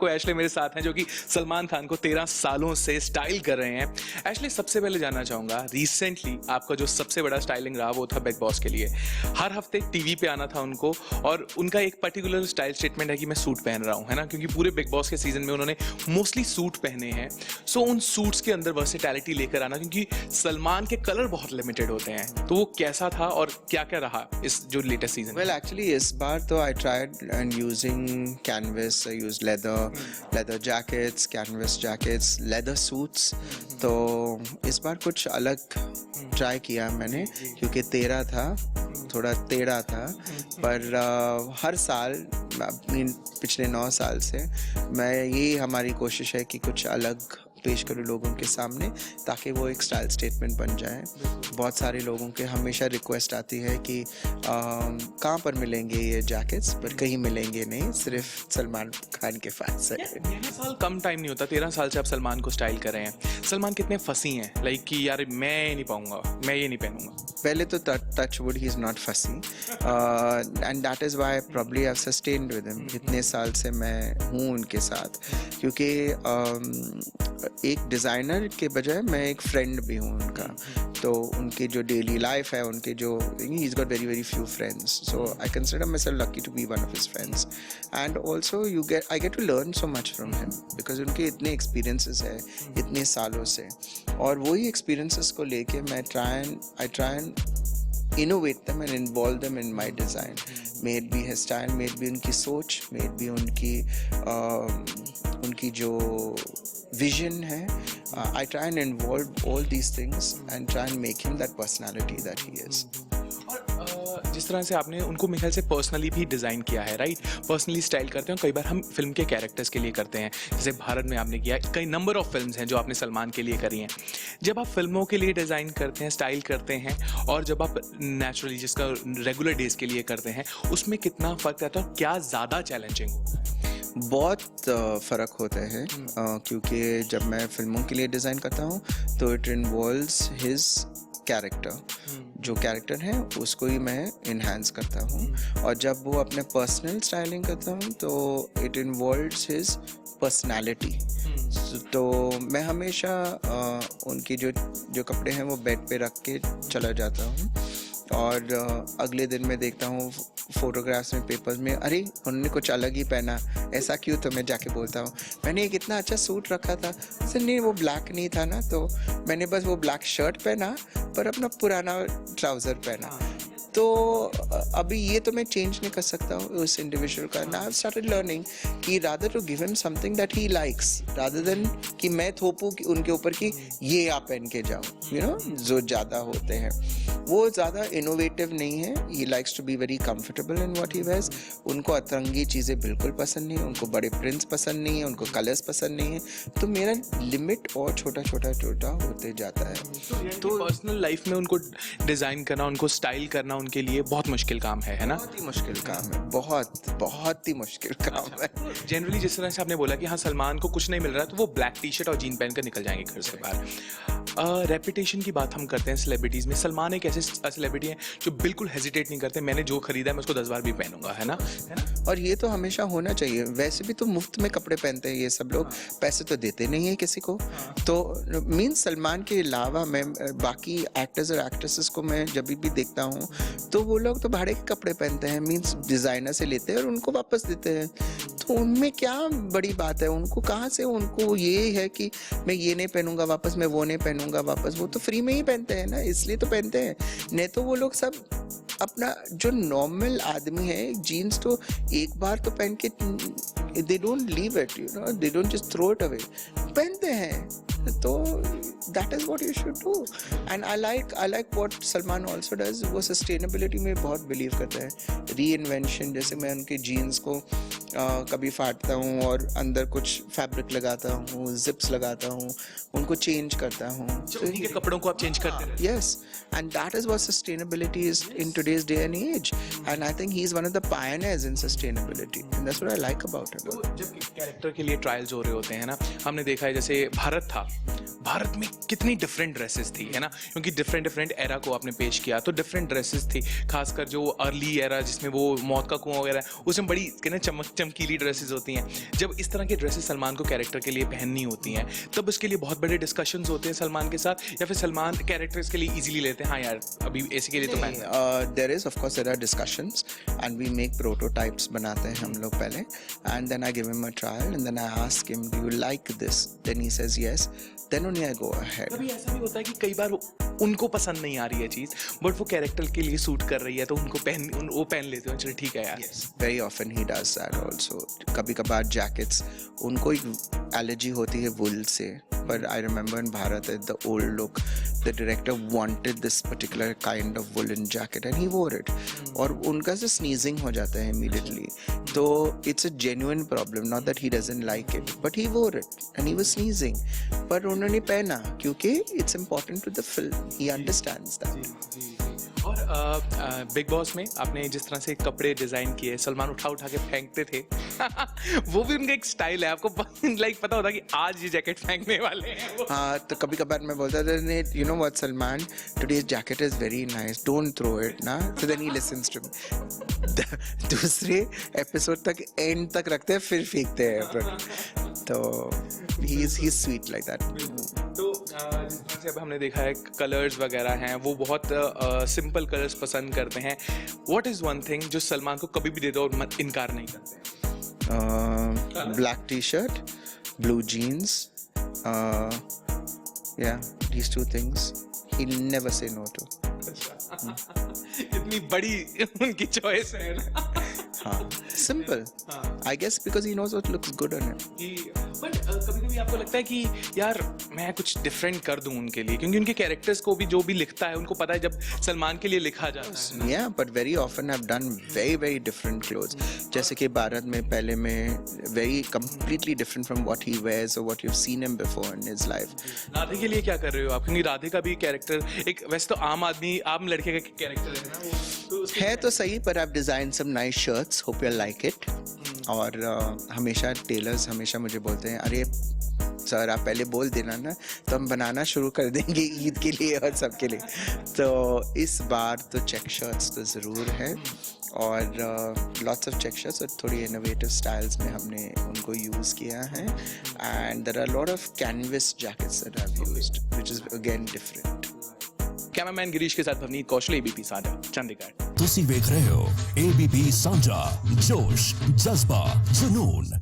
को एशले मेरे साथ हैं जो कि सलमान खान को 13 सालों से स्टाइल कर रहे हैं। एशले, सबसे पहले जानना चाहूंगा, रिसेंटली आपका जो सबसे बड़ा स्टाइलिंग रहा वो था बिग बॉस के लिए। हर हफ्ते टीवी पे आना था उनको और उनका एक पर्टिकुलर स्टाइल स्टेटमेंट है कि मैं सूट पहन रहा हूँ, है ना, क्योंकि पूरे बिग बॉस के सीजन में उन्होंने मोस्टली सूट पहने हैं। सो उन सूट्स के अंदर वर्सेटैलिटी लेकर आना, क्योंकि सलमान के कलर बहुत लिमिटेड होते हैं, तो वो कैसा था और क्या क्या रहा इस जो लेटेस्ट सीजन? Well, actually, इस बार तो I tried and using canvas, I used leather jackets, canvas jackets, leather suits. तो इस बार कुछ अलग ट्राई किया मैंने, क्योंकि थोड़ा टेढ़ा था, पर हर साल पिछले 9 साल से ये हमारी कोशिश है कि कुछ अलग पेश करूँ लोगों के सामने, ताकि वो एक स्टाइल स्टेटमेंट बन जाए। बहुत सारे लोगों के हमेशा रिक्वेस्ट आती है कि कहाँ पर मिलेंगे ये जैकेट्स, पर कहीं मिलेंगे नहीं, सिर्फ सलमान खान के पास है। 13 साल कम टाइम नहीं होता, 13 साल से आप सलमान को स्टाइल कर रहे हैं। सलमान कितने फसी हैं, लाइक कि यार मैं नहीं पाऊंगा, मैं ये नहीं पहनूंगा? पहले तो touch wood, he is not fussy, and that is why probably I have sustained with him. इतने साल से मैं हूँ उनके साथ, क्योंकि एक डिज़ाइनर के बजाय मैं एक फ्रेंड भी हूँ उनका। तो उनकी जो डेली लाइफ है, उनके जो he is got very few friends, so I consider myself lucky to be one of his friends, and also I get to learn so much from him, because उनके इतने experiences है इतने सालों से, और वही एक्सपीरियंसेस को लेके मैं I try and innovate them and involve them in my design. May it be his style, may it be उनकी सोच, may it be उनकी जो vision है. I try and involve all these things and try and make him that personality that he is. जिस तरह से आपने उनको मेरे ख्याल से पर्सनली भी डिज़ाइन किया है, राइट? पर्सनली स्टाइल करते हैं, कई बार हम फिल्म के कैरेक्टर्स के लिए करते हैं, जैसे भारत में आपने किया, कई नंबर ऑफ फिल्म्स हैं जो आपने सलमान के लिए करी हैं। जब आप फिल्मों के लिए डिज़ाइन करते हैं, स्टाइल करते हैं, और जब आप नेचुरली जिसका रेगुलर डेज के लिए करते हैं, उसमें कितना फ़र्क रहता है और क्या ज़्यादा चैलेंजिंग होता है? बहुत फ़र्क होता है, क्योंकि जब मैं फिल्मों के लिए डिज़ाइन करता हूँ तो इट इन्वॉल्व्स हिज कैरेक्टर, जो कैरेक्टर है उसको ही मैं इन्हांस करता हूँ, और जब वो अपने पर्सनल स्टाइलिंग करता हूँ तो इट इन्वॉल्व्स हिज पर्सनालिटी। तो मैं हमेशा उनकी जो कपड़े हैं वो बेड पे रख के चला जाता हूँ, और अगले दिन मैं देखता हूँ फोटोग्राफ्स में, पेपर्स में, अरे उन्होंने कुछ अलग ही पहना, ऐसा क्यों? तो मैं जाके बोलता हूँ मैंने एक इतना अच्छा सूट रखा था, सर नहीं वो ब्लैक नहीं था ना, तो मैंने बस वो ब्लैक शर्ट पहना पर अपना पुराना ट्राउज़र पहना। तो अभी ये तो मैं चेंज नहीं कर सकता हूँ उस इंडिविजुअल का। नाउ आई स्टार्टेड लर्निंग कि rather to give him something that he likes, rather than कि मैं थोपूँ उनके ऊपर कि ये आप पहन के जाओ, यू नो, जो ज़्यादा होते हैं वो ज़्यादा इनोवेटिव नहीं है। He likes to be very comfortable in what he wears. उनको अतरंगी चीज़ें बिल्कुल पसंद नहीं है, उनको बड़े प्रिंट्स पसंद नहीं है, उनको कलर्स पसंद नहीं है, तो मेरा लिमिट और छोटा होते जाता है। तो पर्सनल लाइफ में उनको डिज़ाइन करना, उनको स्टाइल करना उनके लिए बहुत मुश्किल काम है ना? बहुत ही मुश्किल काम है, बहुत ही मुश्किल काम है। जनरली जिस तरह से आपने बोला कि हाँ सलमान को कुछ नहीं मिल रहा है तो वो ब्लैक टी शर्ट और जीन पहन कर निकल जाएंगे घर से बाहर। रेपुटेशन की बात हम करते हैं सेलिब्रिटीज़ में, सलमान एक ऐसे सेलिब्रिटी है जो बिल्कुल हेजिटेट नहीं करते, मैंने जो खरीदा है मैं उसको 10 बार भी पहनूंगा, है ना? और ये तो हमेशा होना चाहिए। वैसे भी तो मुफ्त में कपड़े पहनते हैं ये सब लोग, पैसे तो देते नहीं है किसी को। तो मीन्स सलमान के अलावा मैं बाकी एक्टर्स और एक्ट्रेसेस को मैं जब भी देखता हूँ तो वो लोग तो भाड़े के कपड़े पहनते हैं, मीन्स डिज़ाइनर से लेते हैं और उनको वापस देते हैं। तो उनमें क्या बड़ी बात है? उनको कहाँ से, उनको ये है कि मैं ये नहीं पहनूंगा वापस, मैं वो नहीं पहनूंगा वापस, वो तो फ्री में ही पहनते हैं ना, इसलिए तो पहनते हैं। नहीं तो वो लोग सब अपना जो नॉर्मल आदमी है, जीन्स तो एक बार तो पहन के they don't leave it, you know, they don't just throw it away, पहनते हैं। तो that is what you should do, and I like what Salman also does. वो सस्टेनेबिलिटी में बहुत बिलीव करता है, री इन्वेंशन। जैसे मैं उनके जीन्स को कभी फाड़ता हूँ और अंदर कुछ फैब्रिक लगाता हूँ, जिप्स लगाता हूँ, उनको चेंज करता हूँ। उन्हीं के कपड़ों को आप चेंज करते हैं? Yes, and that is what sustainability is in today's day and age, and I think he's one of the pioneers in sustainability, and that's what I like about him. तो जब कैरेक्टर के लिए trials हो रहे होते हैं ना, हमने देखा है जैसे भारत था, भारत में कितनी डिफरेंट ड्रेसेस थी, है ना, क्योंकि डिफरेंट डिफरेंट एरा को आपने पेश किया, तो डिफरेंट ड्रेसेस थी, खासकर जो अर्ली एरा जिसमें वो मौत का कुआं वगैरह, उसमें बड़ी कहना चमकीली ड्रेसेस होती हैं। जब इस तरह की ड्रेसेस सलमान को कैरेक्टर के लिए पहननी होती हैं, तब उसके लिए बहुत बड़े डिस्कशंस होते हैं सलमान के साथ, या फिर सलमान कैरेक्टर्स के लिए इजीली लेते हैं, हाँ यार अभी ऐसे के लिए तो पहन। There is of course there are discussions and we make prototypes बनाते हैं हम लोग पहले, and then I give him a trial and then I ask him do you like this, then he says yes, then only I go ahead. कभी ऐसा भी होता है कि कई बार उनको पसंद नहीं आ रही है चीज, बट वो कैरेक्टर के लिए सूट कर रही है, तो उनको वो पहन लेते हो, चलो ठीक है यार। Very often he does that also. कभी कभार जैकेट्स उनको एक एलर्जी होती है वुल से, पर I remember in Bharat the old look the director wanted this particular kind of woollen jacket and he wore it, और उनका से स्नीजिंग हो जाता है इमीडिएटली, तो it's a genuine problem, not that he doesn't like it, but he wore it and he was sneezing, पर उन्होंने पहना क्योंकि it's important to the film, he understands that. और बिग बॉस में आपने जिस तरह से कपड़े डिजाइन किए, सलमान उठा उठा के फेंकते थे वो भी उनका एक स्टाइल है, आपको लाइक पता होता कि आज ये जैकेट फेंकने वाले हैं वो। हाँ, तो कभी कभार मैं बोलता था, you know what Salman, today's jacket is very nice, don't throw it ना, so then he listens to me. दूसरे एपिसोड तक एंड तक रखते हैं फिर फेंकते हैं, तो he is sweet like that. तो जिस तरह से अब हमने देखा है कलर्स वगैरह हैं, वो बहुत सिंपल कलर्स पसंद करते हैं। व्हाट इज वन थिंग जो सलमान को कभी भी दे दो और इनकार नहीं करते? Black t-shirt, blue jeans, yeah, these two things he'll never say no to. इतनी बड़ी उनकी चॉइस है ना। हाँ, simple. I guess because he knows what looks good on him. But कभी-कभी आपको लगता है कि यार मैं कुछ डिफरेंट कर दूं उनके लिए, क्योंकि उनके कैरेक्टर्स को भी जो भी लिखता है उनको पता है जब सलमान के लिए लिखा जाता है। Yeah, but very often I've done very different clothes. जैसे कि भारत में पहले में very completely different from what he wears or what you've seen him before in his life. Radhe के लिए क्या कर रहे हो आप? क्योंकि राधे का भी कैरेक्टर एक वैसे तो आम लड़के का कैरेक्टर है ना वो, तो है तो सही, पर I've designed some nice shirts. Hope you like it. और हमेशा टेलर्स हमेशा मुझे बोलते हैं, अरे सर आप पहले बोल देना ना, तो हम बनाना शुरू कर देंगे ईद के लिए और सब के लिए। तो इस बार तो चेक शर्ट्स तो ज़रूर है, और लॉट्स ऑफ चेक शर्ट्स, और थोड़ी इनोवेटिव स्टाइल्स में हमने उनको यूज़ किया है, and there are lot of canvas jackets that I have used which is again different. Cameraman Girish के साथ भवनीत कौशल, एबीपी साझा, चंडीगढ़। ਤੁਸੀਂ ਵੇਖ ਰਹੇ ਹੋ ABP ਸਾਂਝਾ, जोश जज्बा जुनून।